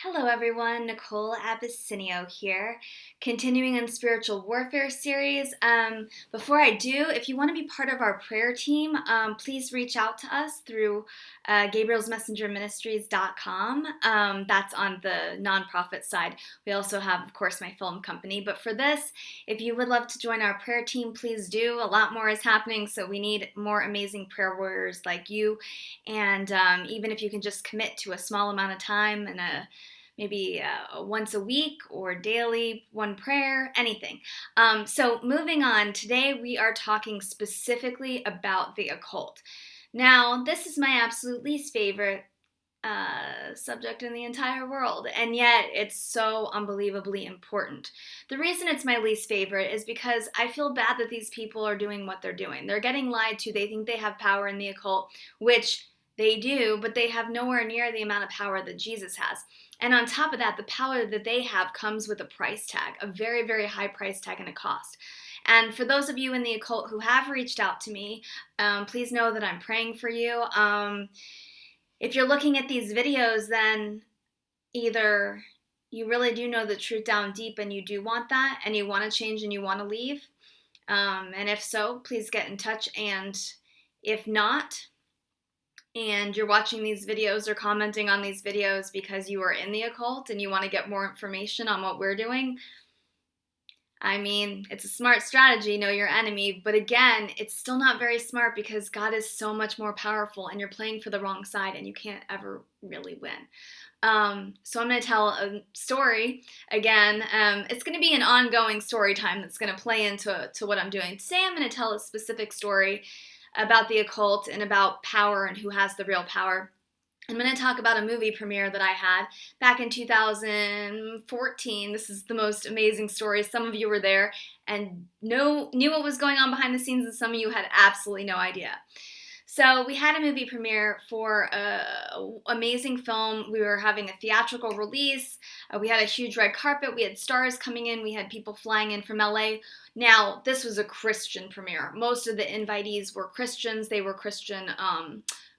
Hello everyone, Nicole Abisinio here, continuing on spiritual warfare series. Before I do, if you want to be part of our prayer team, please reach out to us through Gabriel'sMessengerMinistries.com. That's on the nonprofit side. We also have, of course, my film company. But for this, if you would love to join our prayer team, please do. A lot more is happening, so we need more amazing prayer warriors like you. And even if you can just commit to a small amount of time and maybe once a week or daily, one prayer, anything. So moving on, today we are talking specifically about the occult. Now, this is my absolute least favorite subject in the entire world, and yet it's so unbelievably important. The reason it's my least favorite is because I feel bad that these people are doing what they're doing. They're getting lied to. They think they have power in the occult, which they do, but they have nowhere near the amount of power that Jesus has. And on top of that, the power that they have comes with a price tag, a very, very high price tag and a cost. And for those of you in the occult who have reached out to me, please know that I'm praying for you. If you're looking at these videos, then either you really do know the truth down deep and you do want that and you want to change and you want to leave. And if so, please get in touch. And if not, and you're watching these videos or commenting on these videos because you are in the occult and you want to get more information on what we're doing, I mean, it's a smart strategy, know your enemy, but again, it's still not very smart because God is so much more powerful and you're playing for the wrong side and you can't ever really win. So I'm going to tell a story again. It's going to be an ongoing story time that's going to play into what I'm doing. Today I'm going to tell a specific story about the occult and about power and who has the real power. I'm going to talk about a movie premiere that I had back in 2014. This is the most amazing story. Some of you were there and knew what was going on behind the scenes, and some of you had absolutely no idea. So we had a movie premiere for an amazing film. We were having a theatrical release. We had a huge red carpet. We had stars coming in. We had people flying in from LA. Now, this was a Christian premiere. Most of the invitees were Christians. They were Christian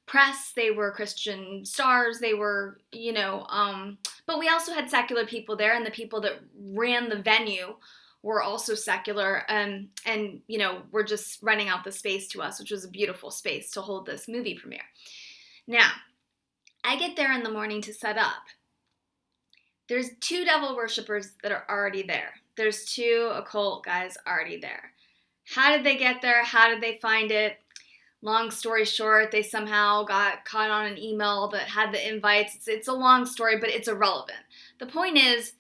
press. They were Christian stars. They were, but we also had secular people there, and the people that ran the venue were also secular, and we're just renting out the space to us, which was a beautiful space to hold this movie premiere. Now, I get there in the morning to set up. There's 2 devil worshippers that are already there. There's 2 occult guys already there. How did they get there? How did they find it? Long story short, they somehow got caught on an email that had the invites. It's a long story, but it's irrelevant. The point is,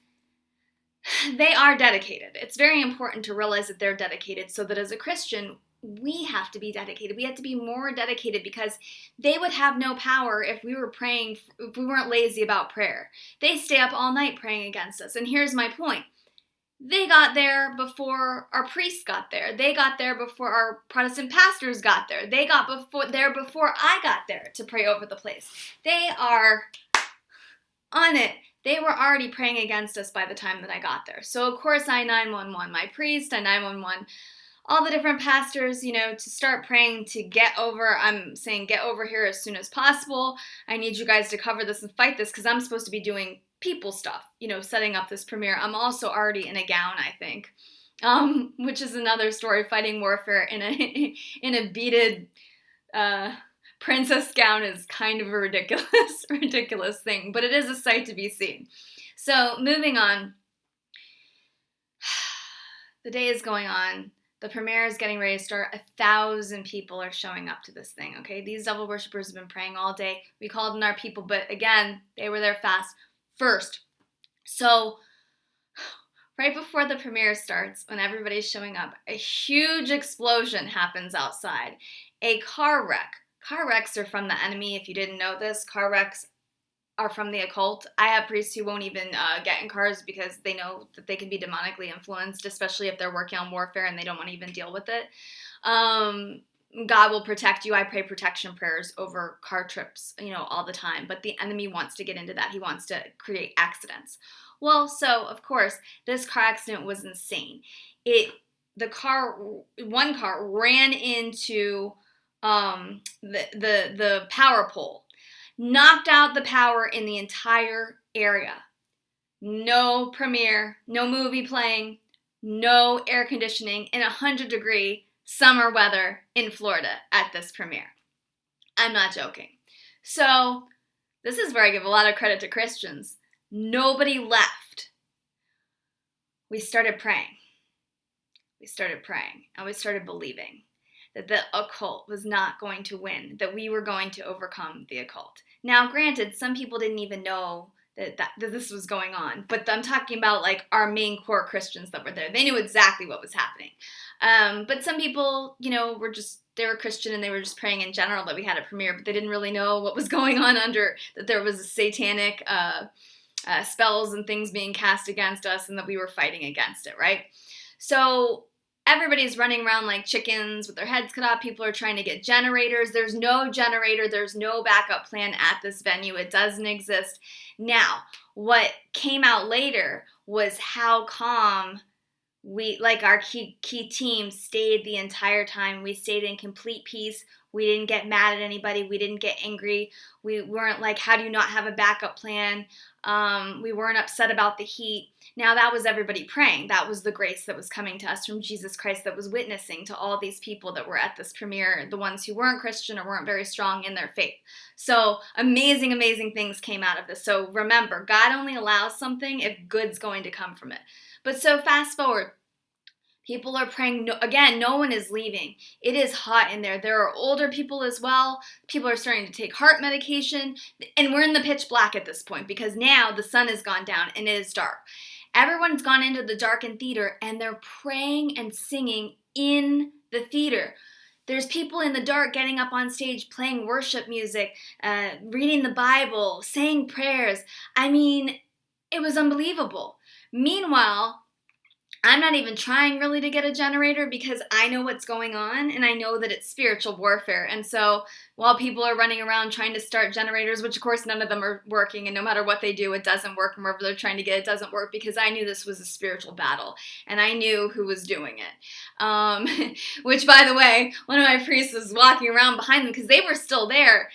they are dedicated. It's very important to realize that they're dedicated so that as a Christian, we have to be dedicated. We have to be more dedicated because they would have no power if we were praying, if we weren't lazy about prayer. They stay up all night praying against us. And here's my point. They got there before our priests got there. They got there before our Protestant pastors got there. They got there before I got there to pray over the place. They are on it. They were already praying against us by the time that I got there. So, of course, I 911 my priest, I 911 all the different pastors, to start praying to get over. I'm saying get over here as soon as possible. I need you guys to cover this and fight this because I'm supposed to be doing people stuff, setting up this premiere. I'm also already in a gown, I think, which is another story. Fighting warfare in a beaded princess gown is kind of a ridiculous thing, but it is a sight to be seen. So moving on, the day is going on. The premiere is getting ready to start. 1,000 people are showing up to this thing, okay? These devil worshippers have been praying all day. We called in our people, but again, they were there first. So right before the premiere starts, when everybody's showing up, a huge explosion happens outside. A car wreck. Car wrecks are from the enemy. If you didn't know this, car wrecks are from the occult. I have priests who won't even get in cars because they know that they can be demonically influenced, especially if they're working on warfare and they don't want to even deal with it. God will protect you. I pray protection prayers over car trips, all the time. But the enemy wants to get into that. He wants to create accidents. Well, so, of course, this car accident was insane. One car ran into the power pole, knocked out the power in the entire area. no premiere, no movie playing, no air conditioning in 100-degree summer weather in Florida at this premiere. I'm not joking. So this is where I give a lot of credit to Christians. Nobody left. We started praying. We started praying, and we started believing that the occult was not going to win, that we were going to overcome the occult. Now, granted, some people didn't even know that this was going on, but I'm talking about like our main core Christians that were there. They knew exactly what was happening. But some people, they were Christian and they were just praying in general that we had a premiere, but they didn't really know what was going on under, that there was a satanic spells and things being cast against us and that we were fighting against it, right? So everybody's running around like chickens with their heads cut off. People are trying to get generators. There's no generator. There's no backup plan at this venue. It doesn't exist. Now, what came out later was how calm our key team stayed the entire time. We stayed in complete peace. We didn't get mad at anybody. We didn't get angry. We weren't like, how do you not have a backup plan? We weren't upset about the heat. Now, that was everybody praying. That was the grace that was coming to us from Jesus Christ that was witnessing to all these people that were at this premiere, the ones who weren't Christian or weren't very strong in their faith. So amazing, amazing things came out of this. So remember, God only allows something if good's going to come from it. But so fast forward. People are praying. Again, no one is leaving. It is hot in there. There are older people as well. People are starting to take heart medication. And we're in the pitch black at this point because now the sun has gone down and it is dark. Everyone's gone into the darkened theater and they're praying and singing in the theater. There's people in the dark getting up on stage, playing worship music, reading the Bible, saying prayers. I mean, it was unbelievable. Meanwhile, I'm not even trying really to get a generator because I know what's going on and I know that it's spiritual warfare. And so while people are running around trying to start generators, which of course none of them are working, and no matter what they do, it doesn't work, and wherever they're trying to get it doesn't work, because I knew this was a spiritual battle and I knew who was doing it. Which, by the way, one of my priests was walking around behind them because they were still there,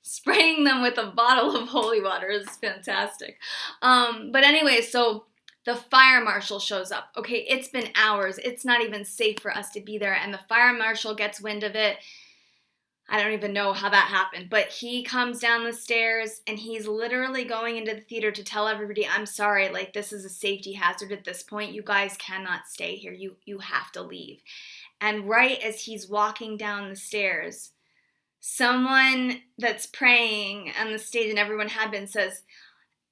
spraying them with a bottle of holy water. It was fantastic. But anyway, so the fire marshal shows up. Okay, it's been hours. It's not even safe for us to be there. And the fire marshal gets wind of it. I don't even know how that happened. But he comes down the stairs and he's literally going into the theater to tell everybody, I'm sorry, like this is a safety hazard at this point. You guys cannot stay here. You have to leave. And right as he's walking down the stairs, someone that's praying on the stage and everyone had been says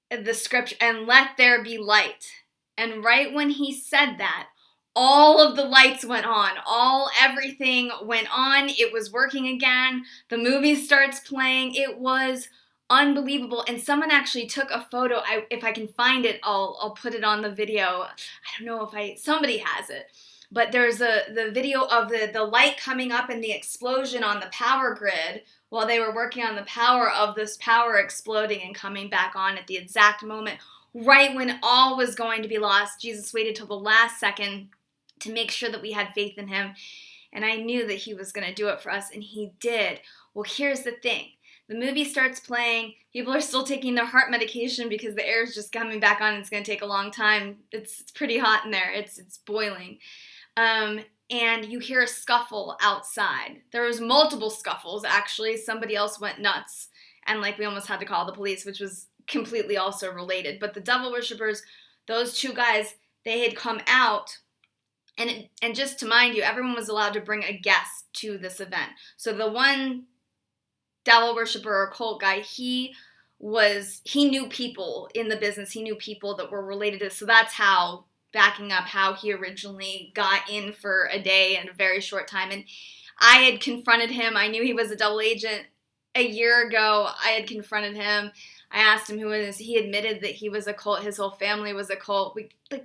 the scripture, and let there be light. And right when he said that, all of the lights went on. Everything went on. It was working again. The movie starts playing. It was unbelievable. And someone actually took a photo. If I can find it, I'll put it on the video. I don't know if somebody has it. But there's the video of the light coming up and the explosion on the power grid while they were working on the power of this power exploding and coming back on at the exact moment. Right when all was going to be lost, Jesus waited till the last second to make sure that we had faith in him. And I knew that he was going to do it for us, and he did. Well, here's the thing. The movie starts playing. People are still taking their heart medication because the air is just coming back on. It's going to take a long time. It's pretty hot in there. It's boiling. And you hear a scuffle outside. There was multiple scuffles, actually. Somebody else went nuts. And we almost had to call the police, which was completely also related. But the devil worshippers, those two guys, they had come out. And just to mind you, everyone was allowed to bring a guest to this event. So the one devil worshipper or cult guy, he knew people in the business. He knew people that were related to this. So that's how, backing up, how he originally got in for a day in a very short time. And I had confronted him. I knew he was a double agent. A year ago, I had confronted him. I asked him who it is. He admitted that he was a cult. His whole family was a cult.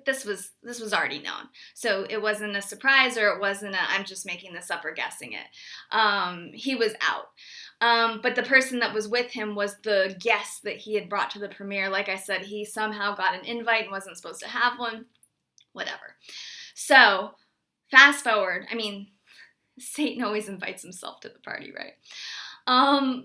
This was already known. So it wasn't a surprise, or it wasn't I'm just making this up or guessing it. He was out. But the person that was with him was the guest that he had brought to the premiere. Like I said, he somehow got an invite and wasn't supposed to have one. Whatever. So fast forward. I mean, Satan always invites himself to the party, right?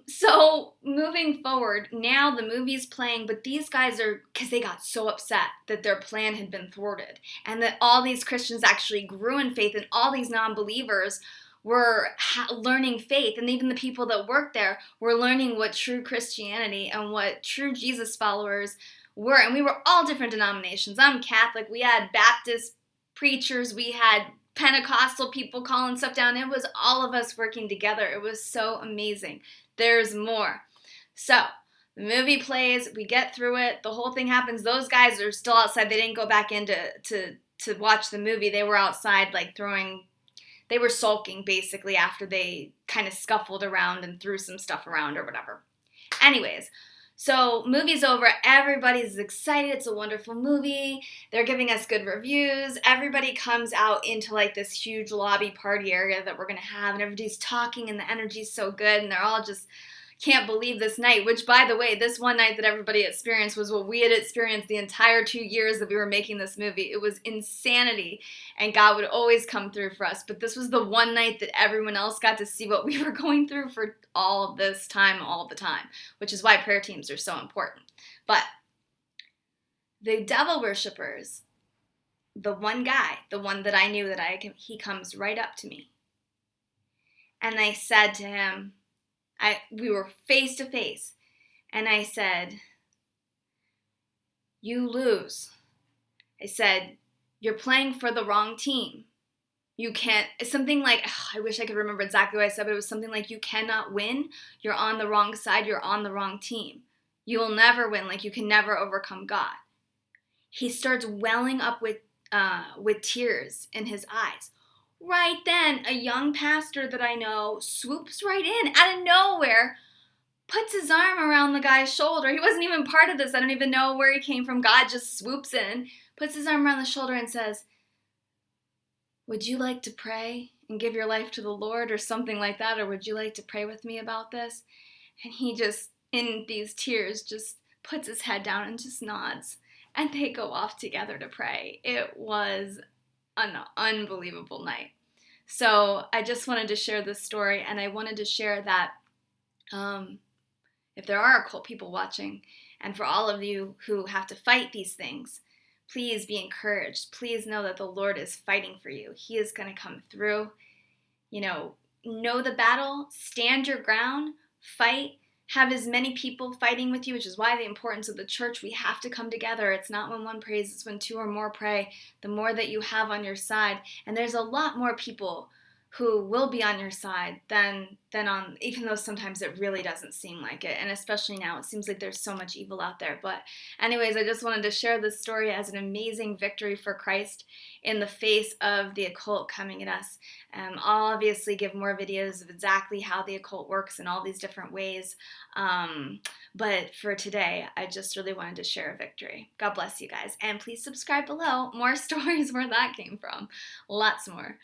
So moving forward, now the movie's playing, but these guys are, because they got so upset that their plan had been thwarted and that all these Christians actually grew in faith and all these non-believers were learning faith, and even the people that worked there were learning what true Christianity and what true Jesus followers were. And we were all different denominations. I'm Catholic. We had Baptist preachers. We had Pentecostal people calling stuff down. It was all of us working together. It was so amazing. There's more. So the movie plays. We get through it. The whole thing happens. Those guys are still outside. They didn't go back in to watch the movie. They were outside like they were sulking basically after they kind of scuffled around and threw some stuff around or whatever. Anyways, so movie's over. Everybody's excited. It's a wonderful movie. They're giving us good reviews. Everybody comes out into like this huge lobby party area that we're going to have, and everybody's talking and the energy's so good, and they're all just can't believe this night, which, by the way, this one night that everybody experienced was what we had experienced the entire 2 years that we were making this movie. It was insanity, and God would always come through for us. But this was the one night that everyone else got to see what we were going through for all this time, all the time, which is why prayer teams are so important. But the devil worshippers, the one guy, the one that I knew he comes right up to me. And I said to him, we were face to face, and I said, "You lose." I said, "You're playing for the wrong team. You can't," it's something like, I wish I could remember exactly what I said, but it was something like, "You cannot win. You're on the wrong side. You're on the wrong team. You will never win. Like, you can never overcome God." He starts welling up with tears in his eyes. Right then, a young pastor that I know swoops right in out of nowhere, puts his arm around the guy's shoulder. He wasn't even part of this. I don't even know where he came from. God just swoops in, puts his arm around the shoulder and says, "Would you like to pray and give your life to the Lord," or something like that? Or, "Would you like to pray with me about this?" And he just, in these tears, just puts his head down and just nods. And they go off together to pray. It was an unbelievable night. So I just wanted to share this story, and I wanted to share that if there are occult people watching, and for all of you who have to fight these things, please be encouraged. Please know that the Lord is fighting for you. He is going to come through. Know the battle, stand your ground, fight. Have as many people fighting with you, which is why the importance of the church. We have to come together. It's not when one prays, it's when two or more pray. The more that you have on your side, and there's a lot more people who will be on your side than on, even though sometimes it really doesn't seem like it, and especially now, it seems like there's so much evil out there. But anyways, I just wanted to share this story as an amazing victory for Christ in the face of the occult coming at us. I'll obviously give more videos of exactly how the occult works in all these different ways, but for today, I just really wanted to share a victory. God bless you guys, and please subscribe below. More stories where that came from. Lots more.